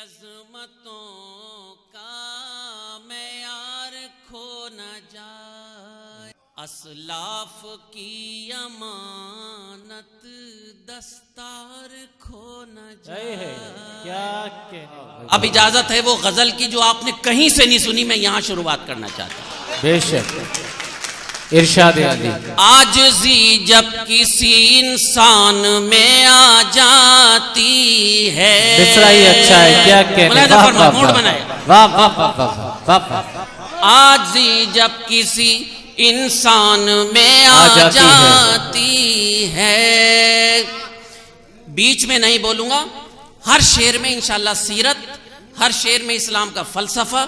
عظمتوں کا معیار کھو نہ جائے، اسلاف کی امانت دستار کھو نہ جائے۔ اب اجازت ہے وہ غزل کی جو آپ نے کہیں سے نہیں سنی، میں یہاں شروعات کرنا چاہتا ہوں۔ بے شک، ارشاد علی۔ عاجزی جب کسی انسان میں آ جاتی ہے، مصرع ہی اچھا ہے، کیا کہنے، واہ واہ واہ واہ۔ عاجزی جب کسی انسان میں آ جاتی ہے، بیچ میں نہیں بولوں گا، ہر شعر میں انشاءاللہ سیرت، ہر شعر میں اسلام کا فلسفہ،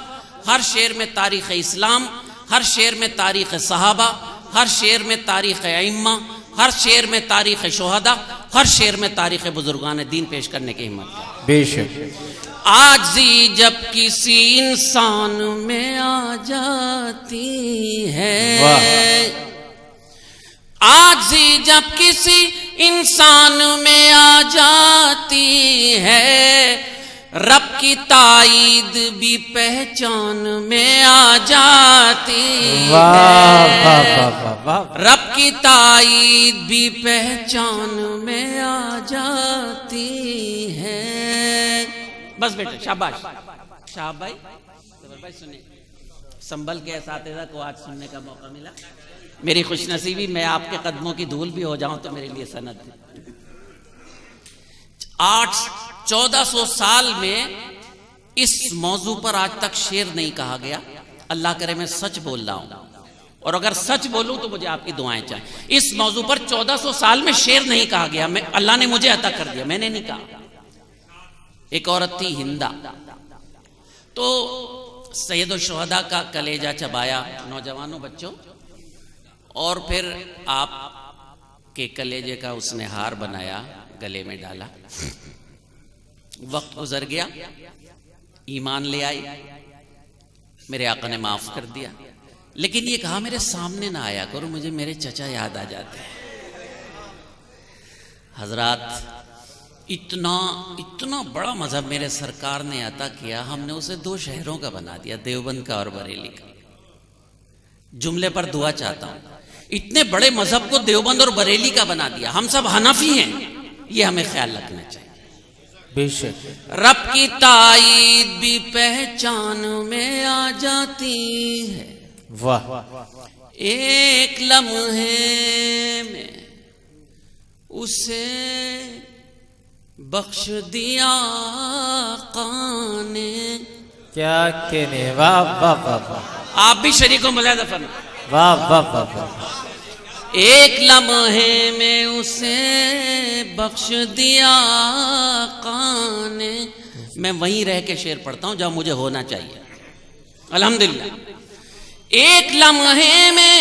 ہر شعر میں تاریخ اسلام، ہر شعر میں تاریخ صحابہ، ہر شعر میں تاریخ ائمہ، ہر شعر میں تاریخ شہداء، ہر شعر میں تاریخ بزرگان دین پیش کرنے کی ہمت ہے۔ بے شک۔ عاجزی جب کسی انسان میں آ جاتی ہے، عاجزی جب کسی انسان میں آ جاتی ہے، رب کی تائید بھی پہچان میں آ جاتی ہے، رب کی تائید بھی پہچان میں آ جاتی ہے۔ بس بیٹا، شاباش شاہب بھائی، زبر بھائی سنیں، سنبھل کے اساتذہ کو آج سننے کا موقع ملا، میری خوش نصیبی، میں آپ کے قدموں کی دھول بھی ہو جاؤں تو میرے لیے سند ہے۔ 1400 سال میں اس موضوع پر آج تک شعر نہیں کہا گیا، اللہ کرے میں سچ بول رہا ہوں، اور اگر سچ بولوں تو مجھے آپ کی دعائیں چاہیے۔ اس موضوع پر 1400 سال میں شعر نہیں کہا گیا، اللہ نے مجھے عطا کر دیا، میں نے نہیں کہا۔ ایک عورت تھی ہندا، تو سید الشہداء کا کلیجہ چبایا، نوجوانوں بچوں، اور پھر آپ کے کلیجے کا اس نے ہار بنایا، گلے میں ڈالا۔ وقت گزر گیا، ایمان لے آئی، میرے آقا نے معاف کر دیا، لیکن یہ کہا میرے سامنے نہ آیا کرو، مجھے میرے چچا یاد آ جاتے ہیں۔ حضرات، اتنا بڑا مذہب میرے سرکار نے عطا کیا، ہم نے اسے 2 شہروں کا بنا دیا، دیوبند کا اور بریلی کا۔ جملے پر دعا چاہتا ہوں، اتنے بڑے مذہب کو دیوبند اور بریلی کا بنا دیا، ہم سب حنفی ہیں، یہ ہمیں خیال رکھنا چاہیے۔ بے شک۔ رب کی تائید بھی پہچان میں آ جاتی ہے، واہ۔ ایک لمحے میں اسے بخش دیا آقا نے۔ کیا کہنے، واہ واہ واہ واہ۔ آپ بھی شریک و ملاحظہ فرمائیں، واہ واہ واہ واہ۔ ایک لمحے میں اسے بخش دیا آقا نے۔ میں وہیں رہ کے شعر پڑھتا ہوں جہاں مجھے ہونا چاہیے، الحمدللہ۔ ایک لمحے میں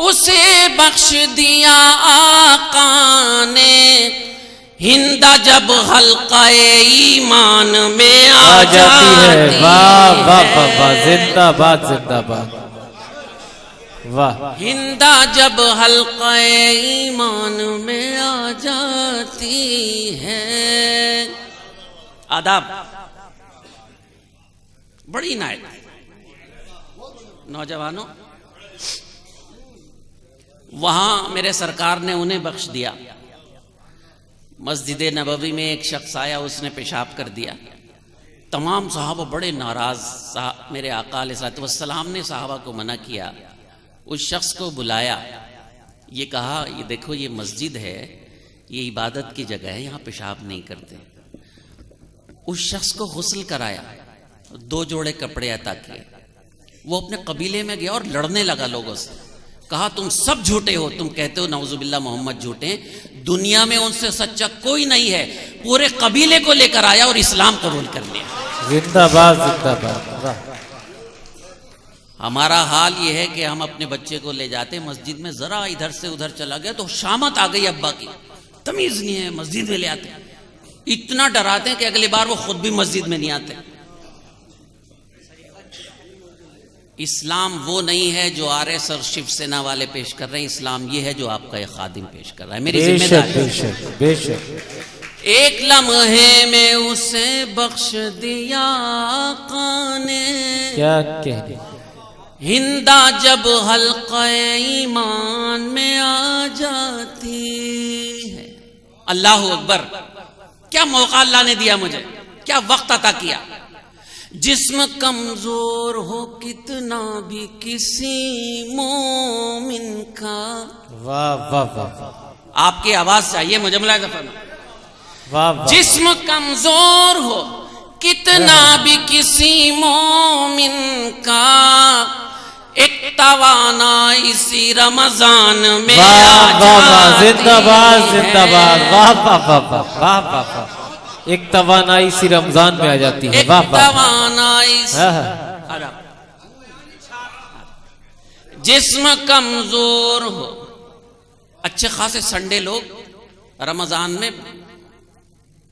اسے بخش دیا آقا نے، ہندا جب حلقہ ایمان میں آ جاتی ہے، واہ واہ واہ واہ، زندہ باد زندہ باد، واہ۔ ہندا جب حلقہ ایمان میں آ جاتی ہے۔ آداب، بڑی عنایت نوجوانوں، وہاں میرے سرکار نے انہیں بخش دیا۔ مسجد نبوی میں ایک شخص آیا، اس نے پیشاب کر دیا، تمام صحابہ بڑے ناراض، میرے آقا علیہ الصلوۃ والسلام نے صحابہ کو منع کیا، اس شخص کو بلایا، یہ کہا یہ دیکھو یہ مسجد ہے، یہ عبادت کی جگہ ہے، یہاں پیشاب نہیں کرتے۔ اس شخص کو غسل کرایا، 2 جوڑے کپڑے عطا کیے، وہ اپنے قبیلے میں گیا اور لڑنے لگا لوگوں سے، کہا تم سب جھوٹے ہو، تم کہتے ہو نعوذ باللہ محمد جھوٹے ہیں، دنیا میں ان سے سچا کوئی نہیں ہے، پورے قبیلے کو لے کر آیا اور اسلام قبول کر لیا۔ زندہ باد زندہ باد۔ ہمارا حال یہ ہے کہ ہم اپنے بچے کو لے جاتے مسجد میں، ذرا ادھر سے ادھر چلا گیا تو شامت آ گئی ابا کی، تمیز نہیں ہے، مسجد میں لے آتے، اتنا ڈراتے ہیں کہ اگلی بار وہ خود بھی مسجد میں نہیں آتے۔ اسلام وہ نہیں ہے جو RS اور شیو سینا والے پیش کر رہے ہیں، اسلام یہ ہے جو آپ کا ایک خادم پیش کر رہا ہے، میری ذمہ داری ہے۔ بے شک۔ ایک لمحے میں اسے بخش دیا آقا نے، کیا کہہ ہندا جب حلقہ ایمان میں آ جاتی ہے۔ اللہ اکبر، کیا موقع اللہ نے دیا مجھے، کیا وقت عطا کیا۔ جسم کمزور ہو کتنا بھی کسی مومن کا، واہ واہ واہ آپ کی آواز چاہیے مجھے، ملاحظہ فرمائیں۔ واہ واہ، جسم کمزور ہو کتنا بھی کسی مومن کا، ایک توانائی اسی رمضان میں واہ واہ واہ، جاتی زندہ باد زندہ باد، ہے۔ واہ واہ واہ واہ واہ واہ واہ، ایک توانائی سی رمضان میں آ جاتی ہے، ایک واہ واہ، توانائی جسم کمزور ہو۔ اچھے خاصے سنڈے لوگ رمضان میں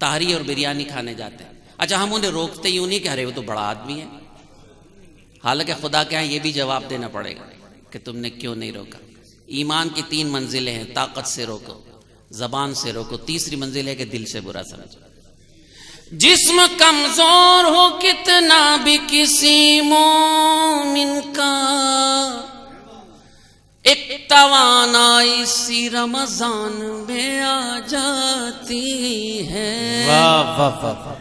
تہری اور بریانی کھانے جاتے ہیں۔ اچھا ہم انہیں روکتے یوں نہیں کہ ارے وہ تو بڑا آدمی ہے، حالانکہ خدا کے ہاں یہ بھی جواب دینا پڑے گا کہ تم نے کیوں نہیں روکا۔ ایمان کی 3 منزلیں ہیں، طاقت سے روکو، زبان سے روکو، تیسری منزل ہے کہ دل سے برا سمجھو۔ جسم کمزور ہو کتنا بھی کسی مومن کا، ایک توانائی سی رمضان میں آ جاتی ہے۔ واہ واہ واہ،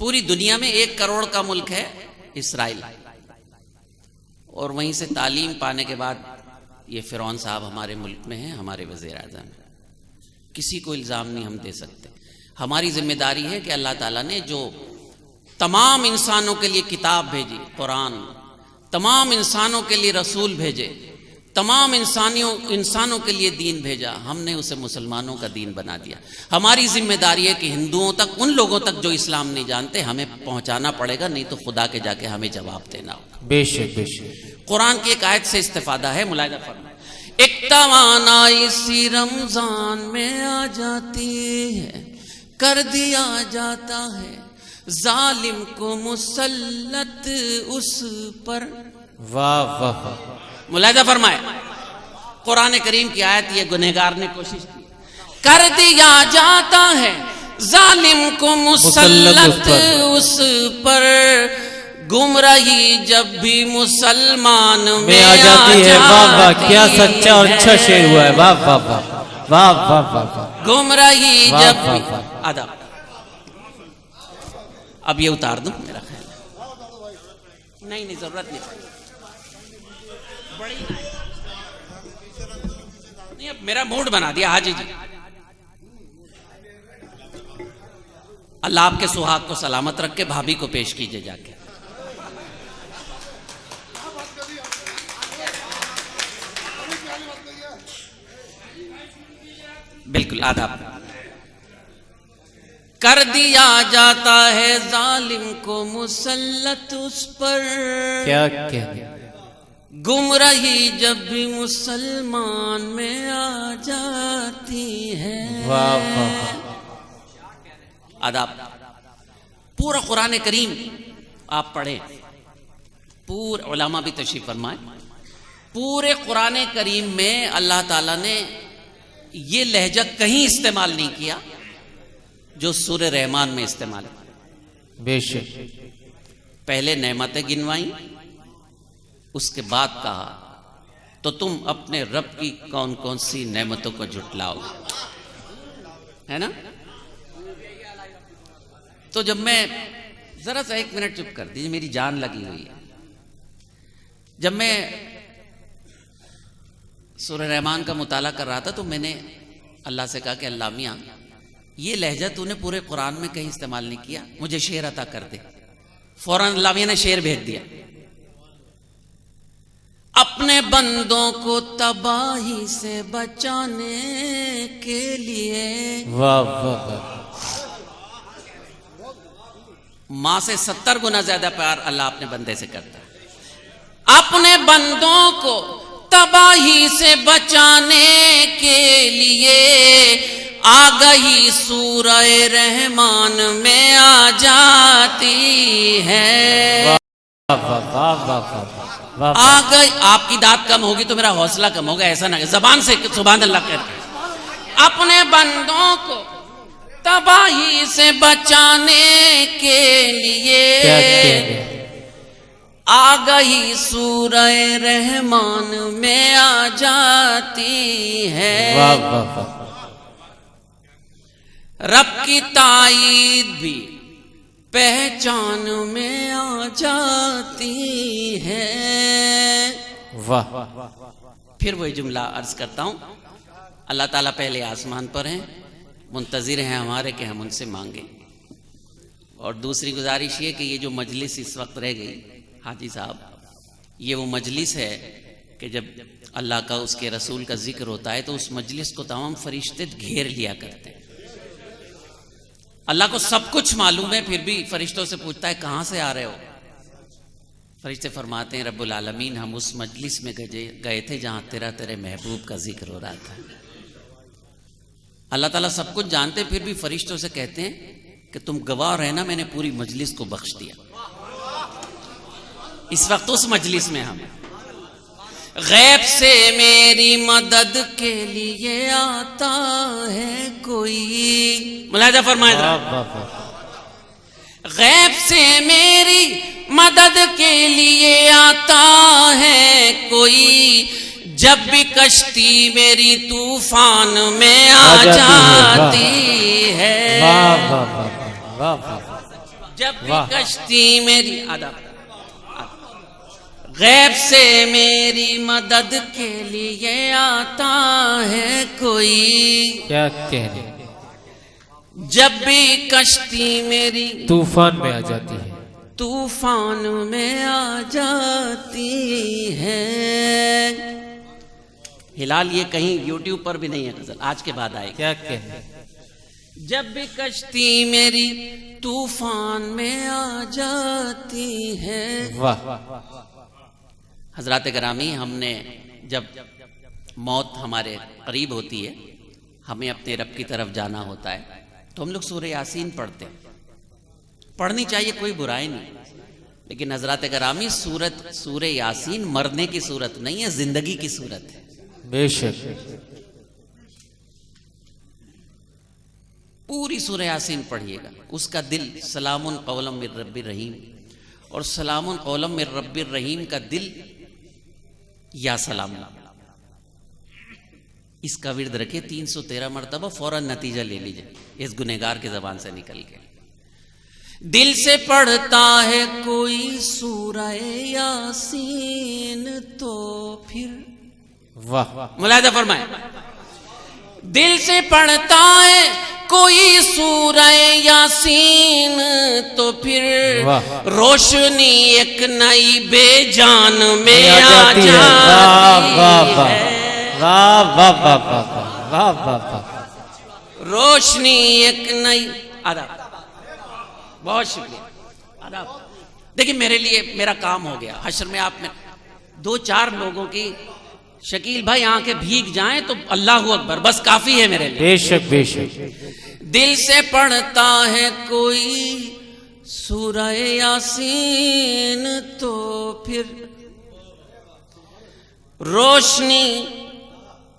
پوری دنیا میں 1 کروڑ کا ملک ہے اسرائیل، اور وہیں سے تعلیم پانے کے بعد یہ فرعون صاحب ہمارے ملک میں ہیں، ہمارے وزیر اعظم ہیں۔ کسی کو الزام نہیں ہم دے سکتے۔ ہماری ذمہ داری ہے کہ اللہ تعالیٰ نے جو تمام انسانوں کے لیے کتاب بھیجی، قرآن، تمام انسانوں کے لیے رسول بھیجے، تمام انسانوں کے لیے دین بھیجا، ہم نے اسے مسلمانوں کا دین بنا دیا۔ ہماری ذمہ داری ہے کہ ہندوؤں تک، ان لوگوں تک جو اسلام نہیں جانتے، ہمیں پہنچانا پڑے گا، نہیں تو خدا کے جا کے ہمیں جواب دینا ہوگا۔ بے شک بے شک، قرآن کی ایک آیت سے استفادہ ہے، ملاحظہ فرمائیں۔ ایک توانائی سی رمضان میں آ جاتی ہے، کر دیا جاتا ہے ظالم کو مسلط اس پر۔ واہ واہ واہ، ملاحظہ فرمائے، قرآن کریم کی آیت یہ گنہگار نے کوشش کی، کر دیا جاتا ہے ظالم کو مسلط اس پر، گمراہی جب بھی مسلمان میں آ جاتی ہے۔ واہ واہ، کیا سچا اور اچھا شعر ہوا ہے، واہ واہ واہ واہ واہ واہ، گمراہی واہ جب واہ بھی واہ۔ آداب۔ اب یہ اتار دوں میرا خیال ہے، نہیں ضرورت نہیں پڑی، بڑی نہیں، اب میرا موڈ بنا دیا حاجی جی۔ اللہ آپ کے سہاگ کو سلامت رکھ کے بھابھی کو پیش کیجئے جا کے۔ بالکل آداب۔ کر دیا جاتا ہے ظالم کو مسلط اس پر، کیا کہنے، گمراہی جب بھی مسلمان میں آ جاتی ہے۔ واہ واہ، آداب۔ پورا قرآن کریم آپ پڑھیں، پورے علماء بھی تشریف فرمائیں، پورے قرآن کریم میں اللہ تعالیٰ نے یہ لہجہ کہیں استعمال نہیں کیا جو سورہ رحمان میں استعمال ہے۔ بے شک، پہلے نعمتیں گنوائیں، اس کے بعد کہا تو تم اپنے رب کی کون کون سی نعمتوں کو جھٹلاؤ، ہے نا؟ تو جب میں ذرا سا 1 منٹ چپ کر دیجیے، میری جان لگی ہوئی ہے۔ جب میں سورہ رحمان کا مطالعہ کر رہا تھا تو میں نے اللہ سے کہا کہ اللہ میاں یہ لہجہ تو نے پورے قرآن میں کہیں استعمال نہیں کیا، مجھے شعر عطا کر دے۔ فوراً اللہ میاں نے شعر بھیج دیا، اپنے بندوں کو تباہی سے بچانے کے لیے۔ واہ واہ واہ، ماں سے 70 گنا زیادہ پیار اللہ اپنے بندے سے کرتا ہے۔ اپنے بندوں کو تباہی سے بچانے کے لیے آگہی سورہ رحمان میں آ جاتی ہے۔ آگہی، آپ کی داد کم ہوگی تو میرا حوصلہ کم ہوگا، ایسا نہ کہ زبان سے سبحان اللہ کہتے ہیں۔ اپنے بندوں کو تباہی سے بچانے کے لیے آ گئی سورہ رحمان میں آ جاتی ہے. رب کی تائید بھی پہچان میں آ جاتی ہے. پھر وہی جملہ عرض کرتا ہوں. اللہ تعالیٰ پہلے آسمان پر ہیں، منتظر ہیں ہمارے کہ ہم ان سے مانگیں. اور دوسری گزارش یہ کہ یہ جو مجلس اس وقت رہ گئی حاجی صاحب، یہ وہ مجلس ہے کہ جب اللہ کا اس کے رسول کا ذکر ہوتا ہے تو اس مجلس کو تمام فرشتے گھیر لیا کرتے ہیں. اللہ کو سب کچھ معلوم ہے، پھر بھی فرشتوں سے پوچھتا ہے کہاں سے آ رہے ہو؟ فرشتے فرماتے ہیں رب العالمین ہم اس مجلس میں گئے تھے جہاں تیرے محبوب کا ذکر ہو رہا تھا. اللہ تعالیٰ سب کچھ جانتے پھر بھی فرشتوں سے کہتے ہیں کہ تم گواہ رہنا، میں نے پوری مجلس کو بخش دیا. اس وقت اس مجلس میں ہم غیب سے میری مدد کے لیے آتا ہے کوئی. ملاحظہ فرمائے ذرا. غیب سے میری مدد کے لیے آتا ہے کوئی، جب بھی کشتی میری طوفان میں آ جاتی ہے. جب بھی کشتی میری غیب سے میری مدد کے لیے آتا ہے کوئی. کیا کہنے، جب بھی کشتی میری طوفان میں آ جاتی ہے، طوفان میں آ جاتی ہے. ہلال یہ کہیں یوٹیوب پر بھی نہیں ہے غزل، آج کے بعد آئے گی. کیا کہنے، جب بھی کشتی میری طوفان میں آ جاتی ہے. حضرات گرامی، ہم نے جب موت ہمارے قریب ہوتی ہے، ہمیں اپنے رب کی طرف جانا ہوتا ہے، تو ہم لوگ سورہ یاسین پڑھتے ہیں. پڑھنی چاہیے، کوئی برائی نہیں. لیکن حضرات گرامی سورہ یاسین مرنے کی صورت نہیں ہے، زندگی کی صورت ہے. بے شک. پوری سورہ یاسین پڑھیے گا، اس کا دل سلام قولا من رب الرحیم، اور سلام قولا من رب الرحیم کا دل یا سلام. اس کا ورد رکھے 313 مرتبہ، فوراً نتیجہ لے لیجئے اس گنہگار کی زبان سے نکل کے. دل سے پڑھتا ہے کوئی سورہ یاسین تو پھر ملاحظہ فرمائے، دل سے پڑھتا ہے کوئی سورہ یاسین تو پھر روشنی ایک نئی بے جان میں آ جاتی ہے. روشنی ایک نئی. آداب، بہت شکریہ. آداب. دیکھیں میرے لیے میرا کام ہو گیا. حشر میں آپ نے 2-4 لوگوں کی شکیل بھائی آنکھیں بھیگ جائیں تو اللہ اکبر بس کافی ہے میرے لیے. بے شک بے شک. دل سے پڑھتا ہے کوئی سورہ یاسین تو پھر روشنی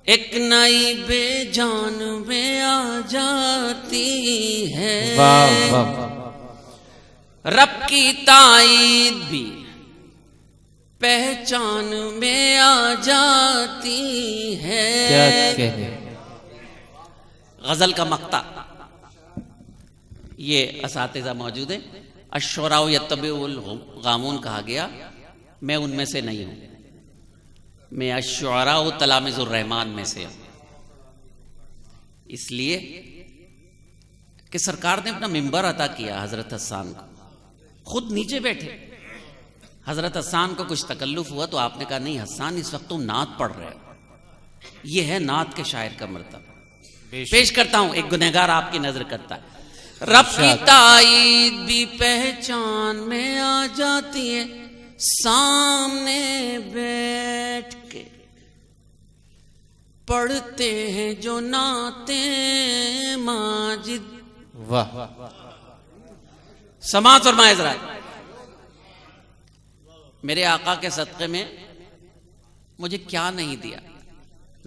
ایک نئی بے جان میں آ جاتی ہے. رب کی تائید بھی پہچان میں آ جاتی ہے. غزل کا مقطع یہ اساتذہ موجود ہیں. الشعراء یتبعوا الغامون کہا گیا، میں ان میں سے نہیں ہوں. میں الشعراء تلامذ الرحمن میں سے ہوں. اس لیے کہ سرکار نے اپنا منبر عطا کیا حضرت حسان کو، خود نیچے بیٹھے. حضرت حسان کو کچھ تکلف ہوا تو آپ نے کہا نہیں حسان اس وقت تم نعت پڑھ رہے ہو. یہ ہے نعت کے شاعر کا مرتبہ. پیش کرتا ہوں، ایک گنہگار آپ کی نظر کرتا ہے. رب کی تائید بھی پہچان میں آ جاتی ہے، سامنے بیٹھ کے پڑھتے ہیں جو نعتیں ماجد. واہ. سماعت فرمائے ذرا. میرے آقا کے صدقے میں مجھے کیا نہیں دیا.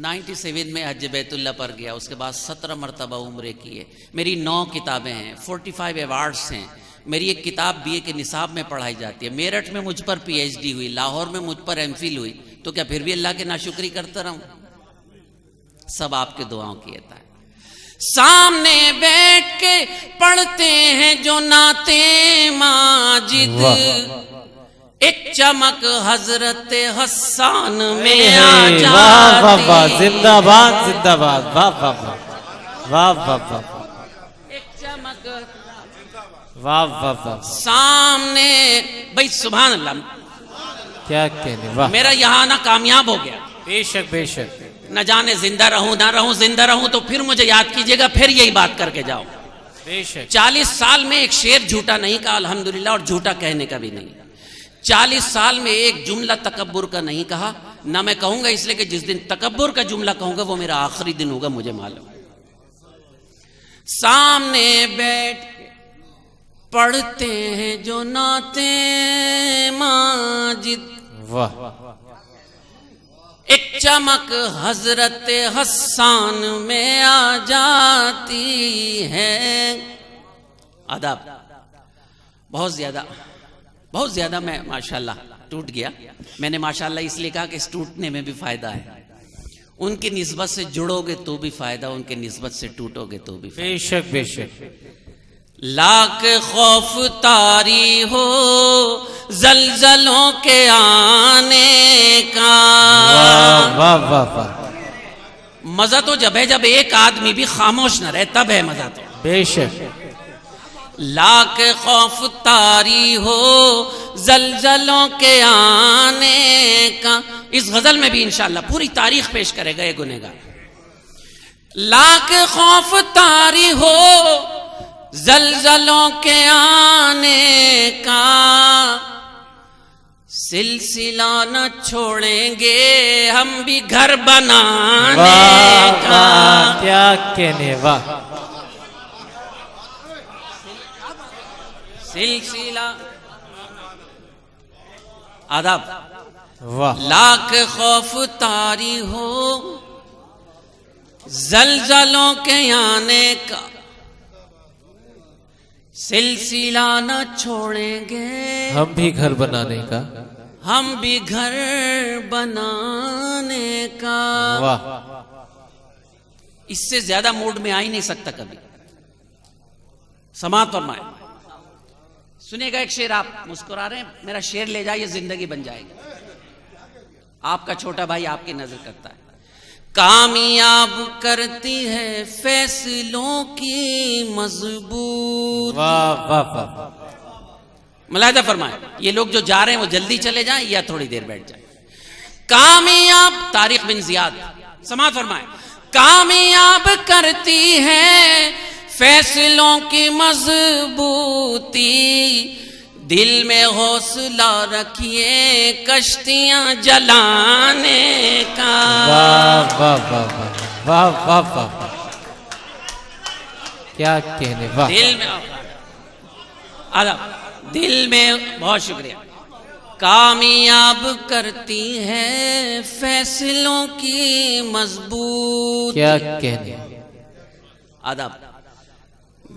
97 میں حج بیت اللہ پر گیا، اس کے بعد 17 مرتبہ عمرے کیے، میری 9 کتابیں ہیں، 45 ایوارڈز ہیں، میری ایک کتاب BA کے نصاب میں پڑھائی جاتی ہے، میرٹھ میں مجھ پر PhD ہوئی، لاہور میں مجھ پر MPhil ہوئی، تو کیا پھر بھی اللہ کے ناشکری کرتا رہوں؟ سب آپ کے دعاؤں کی عطا ہے۔ سامنے بیٹھ کے پڑھتے ہیں جو نعتِ ماجد، ایک چمک حضرت حسان میں آ جاتی، واہ واہ واہ، زندہ باد زندہ باد، واہ واہ واہ واہ واہ واہ، ایک چمک واہ واہ واہ، سامنے، بھائی سبحان اللہ، کیا کہنے، واہ، میرا یہاں آنا کامیاب ہو گیا، بے شک بے شک، نہ جانے زندہ رہوں نہ رہوں، زندہ رہوں تو پھر مجھے یاد کیجئے گا، پھر یہی بات کر کے جاؤ۔ بے شک، 40 سال میں ایک شعر جھوٹا نہیں کہا الحمدللہ، اور جھوٹا کہنے کا بھی نہیں۔ 40 سال میں ایک جملہ تکبر کا نہیں کہا، نہ میں کہوں گا، اس لیے کہ جس دن تکبر کا جملہ کہوں گا وہ میرا آخری دن ہوگا، مجھے معلوم۔ سامنے بیٹھ کے پڑھتے ہیں جو نعتِ ماجد، واہ، ایک چمک حضرت حسان میں آ جاتی ہے۔ آداب، بہت زیادہ میں ماشاءاللہ ٹوٹ گیا، میں نے ماشاءاللہ اس لیے کہا کہ اس ٹوٹنے میں بھی فائدہ ہے، ان کی نسبت سے جڑو گے تو بھی فائدہ، ان کی نسبت سے ٹوٹو گے تو بھی فائدہ۔ بے شک بے شک، لاکھ خوف طاری ہو زلزلوں کے آنے کا، واہ واہ واہ واہ، مزہ تو جب ہے جب ایک آدمی بھی خاموش نہ رہے، تب ہے مزہ تو۔ بے شک، لاکھ خوف طاری ہو زلزلوں کے آنے کا، اس غزل میں بھی انشاءاللہ پوری تاریخ پیش کرے گا یہ گنہگار۔ لاکھ خوف طاری ہو زلزلوں کے آنے کا، سلسلہ نہ چھوڑیں گے ہم بھی گھر بنانے واہ کا۔ واہ، کیا کہنے، واہ، سلسلہ، آداب، واہ، لاکھ خوف طاری ہو زلزلوں کے آنے کا، سلسلہ نہ چھوڑیں گے ہم بھی گھر بنانے کا، ہم بھی گھر بنانے کا۔ واہ، اس سے زیادہ موڈ میں آ ہی نہیں سکتا کبھی۔ سماعت فرمائے، سنیے گا ایک شعر، آپ مسکرا رہے ہیں، میرا شعر لے جائیے، زندگی بن جائے گی۔ آپ کا چھوٹا بھائی آپ کی نظر کرتا ہے۔ کامیاب کرتی ہے فیصلوں کی مضبوط، واہ واہ واہ، ملاحظہ فرمائیں، یہ لوگ جو جا رہے ہیں وہ جلدی چلے جائیں یا تھوڑی دیر بیٹھ جائیں۔ کامیاب، طارق بن زیاد، سماعت فرمائیں، کامیاب کرتی ہے فیصلوں کی مضبوطی، دل میں حوصلہ رکھیے کشتیاں جلانے کا۔ واہ واہ واہ واہ واہ واہ واہ، کیا کہنے، واہ، دل میں دل میں، بہت شکریہ، کامیاب کرتی ہے فیصلوں کی مضبوط، کیا کہنے، آداب،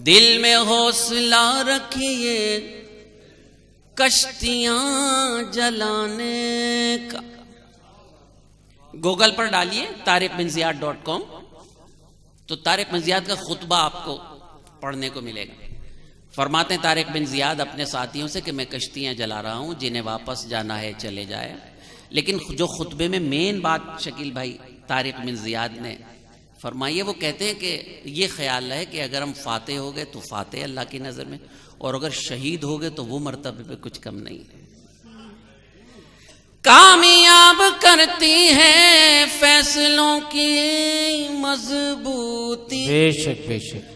دل میں حوصلہ رکھیے کشتیاں جلانے کا۔ گوگل پر ڈالیے طارقبنزیاد.com، تو طارق بن زیاد کا خطبہ آپ کو پڑھنے کو ملے گا۔ فرماتے ہیں طارق بن زیاد اپنے ساتھیوں سے کہ میں کشتیاں جلا رہا ہوں، جنہیں واپس جانا ہے چلے جائے۔ لیکن جو خطبے میں مین بات شکیل بھائی طارق بن زیاد نے فرمائی ہے، وہ کہتے ہیں کہ یہ خیال ہے کہ اگر ہم فاتح ہو گئے تو فاتح اللہ کی نظر میں، اور اگر شہید ہو گئے تو وہ مرتبے پہ کچھ کم نہیں ہے۔ کامیاب کرتی ہے فیصلوں کی مضبوطی، بے شک بے شک،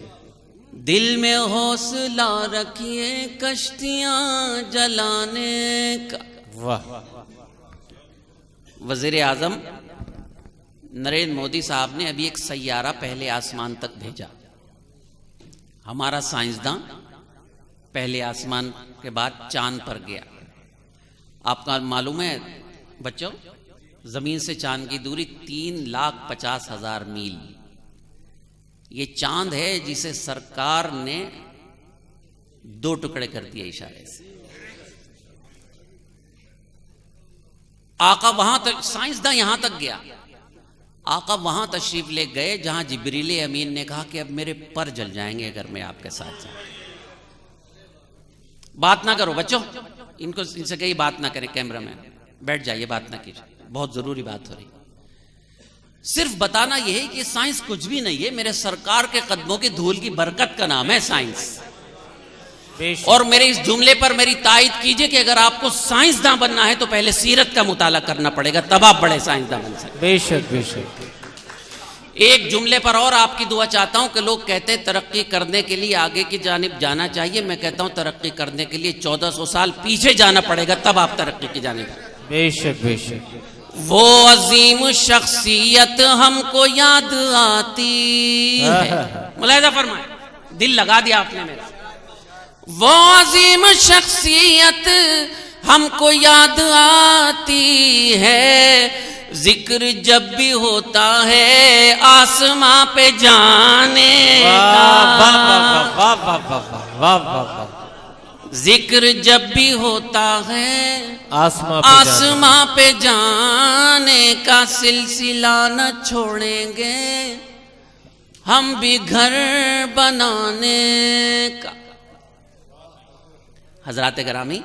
دل میں حوصلہ رکھیے کشتیاں جلانے کا۔ واہ، وزیر اعظم نریندر مودی صاحب نے ابھی ایک سیارہ پہلے آسمان تک بھیجا۔ ہمارا سائنسداں پہلے آسمان کے بعد چاند پر گیا۔ آپ کا معلوم ہے بچوں، زمین سے چاند کی دوری 3,50,000 میل. یہ چاند ہے جسے سرکار نے 2 ٹکڑے کر دیے اشارے سے. آقا وہاں تک، سائنسداں یہاں تک گیا، آقا وہاں تشریف لے گئے جہاں جبریل امین نے کہا کہ اب میرے پر جل جائیں گے اگر میں آپ کے ساتھ جاؤں. بات نہ کرو بچوں، ان سے کہیں بات نہ کریں، کیمرہ میں بیٹھ جائیے، بات نہ کیجیے، بہت ضروری بات ہو رہی. صرف بتانا یہ ہے کہ سائنس کچھ بھی نہیں ہے، میرے سرکار کے قدموں کی دھول کی برکت کا نام ہے سائنس. اور میرے اس جملے پر میری تائید کیجئے کہ اگر آپ کو سائنسداں بننا ہے تو پہلے سیرت کا مطالعہ کرنا پڑے گا، تب آپ بڑے سائنسداں بن سکتے. بے شک بے شک. ایک جملے پر اور آپ کی دعا چاہتا ہوں کہ لوگ کہتے ہیں ترقی کرنے کے لیے آگے کی جانب جانا چاہیے، میں کہتا ہوں ترقی کرنے کے لیے 1400 سال پیچھے جانا پڑے گا، تب آپ ترقی کی جانب جائیں. بے شک بے شک. وہ عظیم شخصیت ہم کو یاد آتی ہے. ملاحظہ فرمائیں، دل لگا دیا آپ نے میرا. وہ عظیم شخصیت ہم کو یاد آتی ہے، ذکر جب بھی ہوتا ہے آسماں پہ جانے کا، ذکر جب بھی ہوتا ہے آسماں پہ جانے کا، سلسلہ نہ چھوڑیں گے ہم بھی گھر بنانے کا. حضرات گرامی،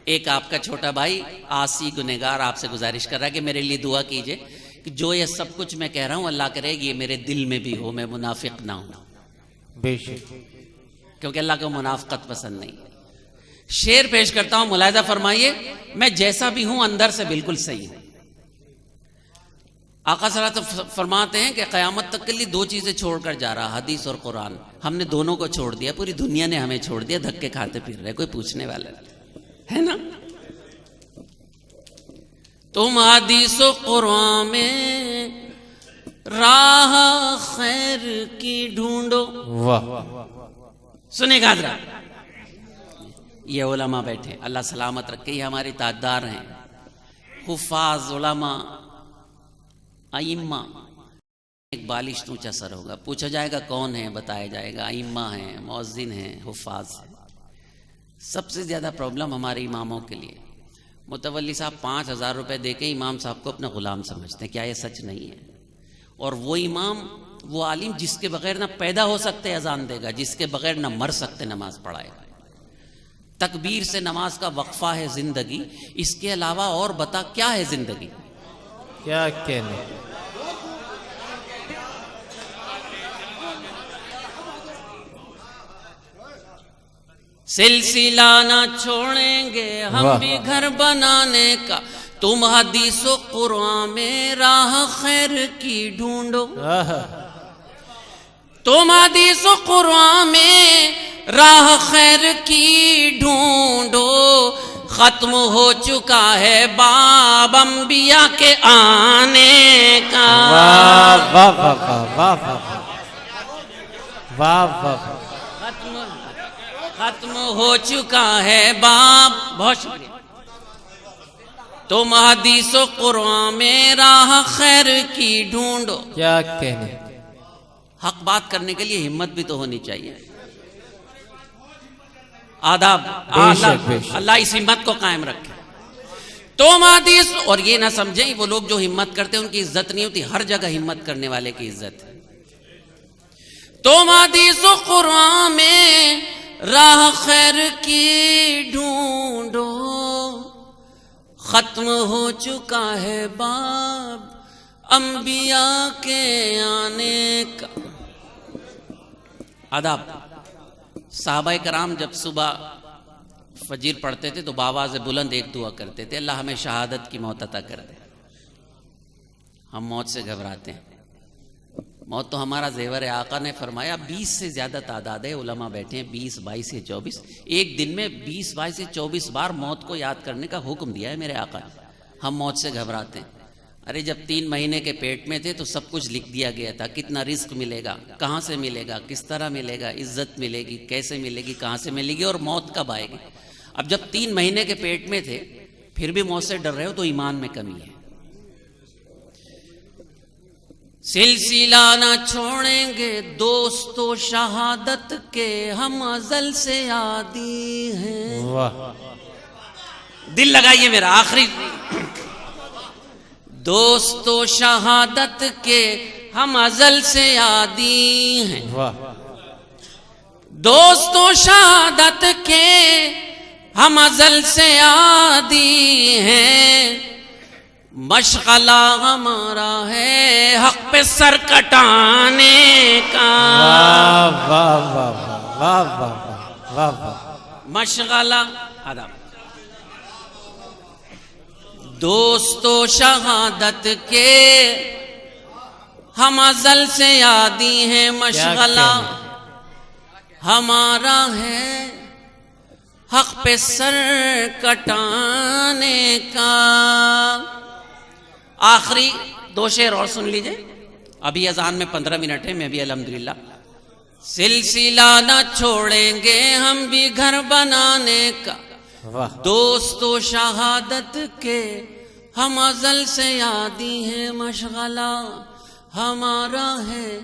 ایک آپ کا چھوٹا بھائی آسی گنہگار آپ سے گزارش کر رہا ہے کہ میرے لیے دعا کیجئے کہ جو یہ سب کچھ میں کہہ رہا ہوں اللہ کرے یہ میرے دل میں بھی ہو، میں منافق نہ ہوں. بے شک. کیونکہ اللہ کو منافقت پسند نہیں. شعر پیش کرتا ہوں، ملاحظہ فرمائیے، میں جیسا بھی ہوں اندر سے بالکل صحیح ہوں. آقا صلی اللہ علیہ وسلم فرماتے ہیں کہ قیامت تک کے لیے 2 چیزیں چھوڑ کر جا رہا، حدیث اور قرآن. ہم نے دونوں کو چھوڑ دیا، پوری دنیا نے ہمیں چھوڑ دیا، دھکے کھاتے پھر رہے، کوئی پوچھنے والا ہے نا. تم حدیث و قرآن میں راہ خیر کی ڈھونڈو. سنیں گا حضرات، یہ علماء بیٹھے، اللہ سلامت رکھے، یہ ہماری تاجدار ہیں، حفاظ علماء ائمہ. ایک بالشت اونچا سر ہوگا، پوچھا جائے گا کون ہے، بتایا جائے گا ائمہ ہیں، مؤذن ہیں، حفاظ ہیں. سب سے زیادہ پرابلم ہمارے اماموں کے لیے، متولی صاحب 5,000 روپے دے کے امام صاحب کو اپنا غلام سمجھتے ہیں. کیا یہ سچ نہیں ہے؟ اور وہ امام، وہ عالم جس کے بغیر نہ پیدا ہو سکتے اذان دے گا، جس کے بغیر نہ مر سکتے نماز پڑھائے گا. تکبیر سے نماز کا وقفہ ہے زندگی، اس کے علاوہ اور بتا کیا ہے زندگی؟ کیا کہنے. سلسلہ نہ چھوڑیں گے ہم بھی گھر بنانے کا، تم حدیث و قرآن میں راہ خیر کی ڈھونڈو. تم حدیث و قرآن میں راہ خیر کی ڈھونڈو، ختم ہو چکا ہے باب انبیاء کے آنے کا. واہ واہ واہ واہ واہ واہ. ختم ہو چکا ہے باب. بہت شکریہ. تم حدیث و قرآن میں راہ خیر کی ڈھونڈو. کیا کہنے. حق بات کرنے کے لیے ہمت بھی تو ہونی چاہیے. آداب. اللہ اس ہمت کو قائم رکھے. تم حدیث، اور یہ نہ سمجھیں وہ لوگ جو ہمت کرتے ہیں ان کی عزت نہیں ہوتی، ہر جگہ ہمت کرنے والے کی عزت ہے. تم حدیث و قرآن میں راہ خیر کی ڈھونڈو، ختم ہو چکا ہے باب انبیاء کے آنے کا. آداب. صحابہ کرام جب صبح فجر پڑھتے تھے تو بآواز بلند ایک دعا کرتے تھے، اللہ ہمیں شہادت کی موت عطا کر دے. ہم موت سے گھبراتے ہیں، موت تو ہمارا زیور ہے. آقا نے فرمایا 20 سے زیادہ تعداد ہے، علماء بیٹھے ہیں 20 22 یا 24، ایک دن میں 20 22 سے 24 بار موت کو یاد کرنے کا حکم دیا ہے میرے آقا نے. ہم موت سے گھبراتے ہیں. ارے جب 3 مہینے کے پیٹ میں تھے تو سب کچھ لکھ دیا گیا تھا، کتنا رزق ملے گا، کہاں سے ملے گا، کس طرح ملے گا، عزت ملے گی، کیسے ملے گی، کہاں سے ملے گی، اور موت کب آئے گی. اب جب 3 مہینے کے پیٹ میں تھے پھر بھی موت سے ڈر رہے ہو تو ایمان میں کمی ہے. سلسلہ نہ چھوڑیں گے دوستو شہادت کے، ہم ازل سے عادی ہیں. واہ دل لگائیے میرا آخری. دوستو شہادت کے ہم ازل سے عادی ہیں. واہ دوستو شہادت کے ہم ازل سے عادی ہیں. مشغلہ ہمارا ہے حق پہ سر کٹانے کا. واہ واہ واہ واہ واہ واہ واہ. مشغلہ آداب. دوستو شہادت کے ہم ازل سے عادی ہیں. مشغلہ ہمارا ہے حق پہ سر کٹانے کا. آخری 2 شعر اور سن لیجئے. ابھی اذان میں 15 منٹ ہے. میں بھی الحمدللہ. سلسلہ نہ چھوڑیں گے ہم بھی گھر بنانے کا. واہ دوستو شہادت کے ہم ازل سے عادی ہیں. مشغلہ ہمارا ہے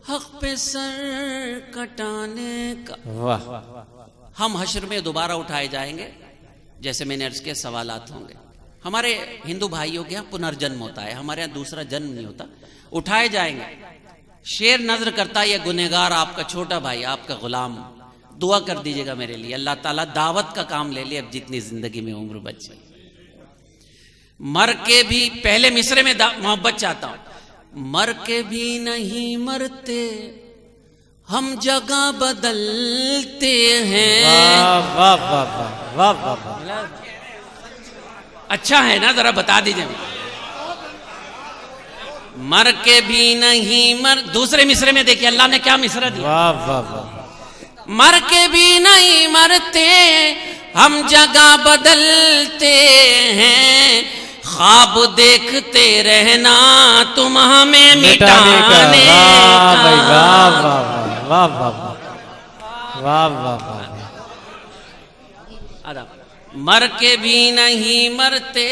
حق پہ سر کٹانے کا. واہ ہم حشر میں دوبارہ اٹھائے جائیں گے. جیسے میں نے عرض کے سوالات ہوں گے. ہمارے ہندو بھائیوں کے یہاں پنرجنم ہوتا ہے، ہمارے یہاں دوسرا جنم نہیں ہوتا. اٹھائے جائیں گے. شیر نظر کرتا ہے، یہ گنہگار آپ کا چھوٹا بھائی، آپ کا غلام. دعا کر دیجئے گا میرے لیے. اللہ تعالیٰ دعوت کا کام لے لے اب جتنی زندگی میں عمر بچے. مر کے بھی پہلے مصرے میں محبت چاہتا ہوں. مر کے بھی نہیں مرتے ہم جگہ بدلتے ہیں. واہ واہ واہ واہ واہ واہ. اچھا ہے نا؟ ذرا بتا دیجئے. مر کے بھی نہیں دوسرے مصرے میں دیکھیے اللہ نے کیا مصرع دیا. واہ واہ واہ. مر کے بھی نہیں مرتے ہم جگہ بدلتے ہیں. خواب دیکھتے رہنا تم ہمیں مٹانے کا. واہ واہ واہ واہ واہ واہ. مر کے بھی نہیں مرتے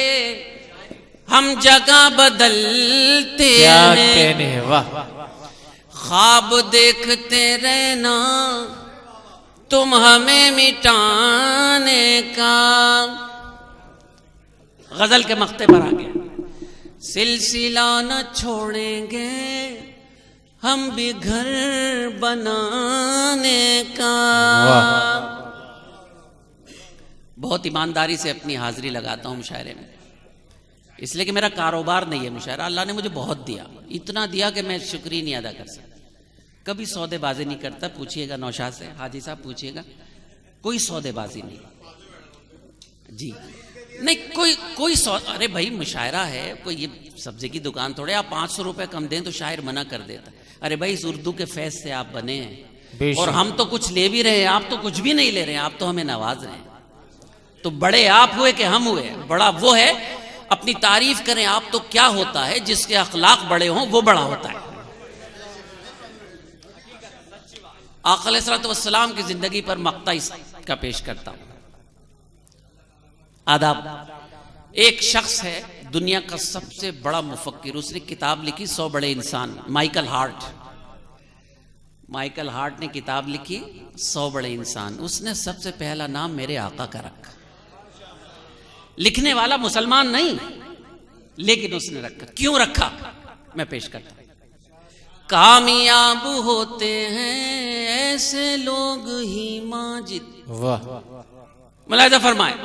ہم جگہ بدلتے ہیں. واہ. خواب دیکھتے رہنا تم ہمیں مٹانے کا. غزل کے مقطع پر آ گیا. سلسلہ نہ چھوڑیں گے ہم بھی گھر بنانے کا. بہت ایمانداری سے اپنی حاضری لگاتا ہوں مشاعرے میں، اس لیے کہ میرا کاروبار نہیں ہے مشاعرہ. اللہ نے مجھے بہت دیا، اتنا دیا کہ میں شکریہ نہیں ادا کر سکتا. کبھی سودے بازی نہیں کرتا. پوچھئے گا نوشاد سے، حاجی صاحب پوچھئے گا. کوئی سودے بازی نہیں. جی نہیں کوئی ارے بھائی مشاعرہ ہے، کوئی یہ سبزی کی دکان تھوڑے. آپ 500 روپے کم دیں تو شاعر منع کر دیتا. ارے بھائی اس اردو کے فیض سے آپ بنے ہیں اور ہم تو کچھ لے بھی رہے ہیں، آپ تو کچھ بھی نہیں لے رہے ہیں. آپ تو ہمیں نواز رہے ہیں. تو بڑے آپ ہوئے کہ ہم ہوئے؟ بڑا وہ ہے. اپنی تعریف کریں آپ تو کیا ہوتا ہے جس کے اخلاق بڑے ہوں وہ بڑا ہوتا ہے. آقا علیہ الصلوۃ والسلام کی زندگی پر مقطع اس کا پیش کرتا ہوں. آداب. ایک شخص ہے دنیا کا سب سے بڑا مفکر. اس نے کتاب لکھی 100 بڑے انسان. مائیکل ہارٹ نے کتاب لکھی 100 بڑے انسان. اس نے سب سے پہلا نام میرے آقا کا رکھا. لکھنے والا مسلمان نہیں لیکن اس نے رکھا. کیوں رکھا میں پیش کرتا ہوں. کامیاب ہوتے ہیں ایسے لوگ ہی ماجد. واہ. ملاحظہ فرمائے.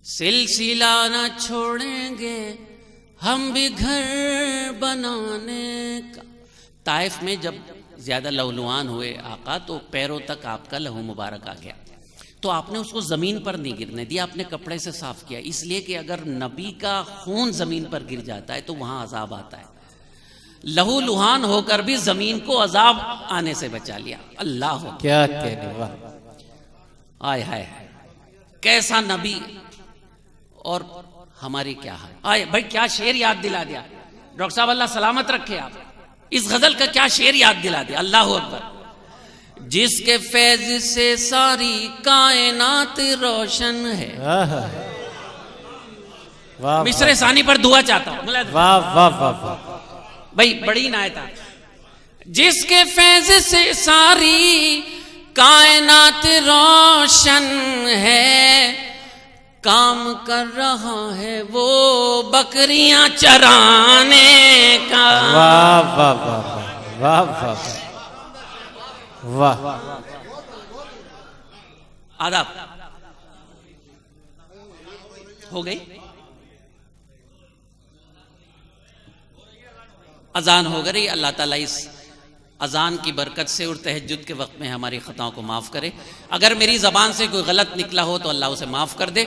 سلسلہ نہ چھوڑیں گے ہم بھی گھر بنانے کا. طائف میں جب زیادہ لہولوان ہوئے آقا تو پیروں تک آپ کا لہو مبارک آ گیا. تو آپ نے اس کو زمین پر نہیں گرنے دیا، آپ نے کپڑے سے صاف کیا. اس لیے کہ اگر نبی کا خون زمین پر گر جاتا ہے تو وہاں عذاب آتا ہے. لہو لہان ہو کر بھی زمین کو عذاب آنے سے بچا لیا. اللہ کیا کہنے. واہ. آئے ہائے کیسا نبی اور ہماری کیا حال. آئے بھائی کیا شعر یاد دلا دیا ڈاکٹر صاحب. اللہ سلامت رکھے. آپ اس غزل کا کیا شعر یاد دلا دیا. اللہ اکبر. جس کے فیض سے ساری کائنات روشن ہے. واہ. مصرے ثانی پر دعا چاہتا ہوں. واہ واہ واہ واہ. بھائی بڑی نایت ہے. جس کے فیض سے ساری کائنات روشن ہے، کام کر رہا ہے وہ بکریاں چرانے کا. واہ واہ واہ واہ واہ واہ. آداب ہو گئی. اذان ہو گئی. اللہ تعالیٰ اس اذان کی برکت سے اور تہجد کے وقت میں ہماری خطاؤں کو معاف کرے. اگر میری زبان سے کوئی غلط نکلا ہو تو اللہ اسے معاف کر دے.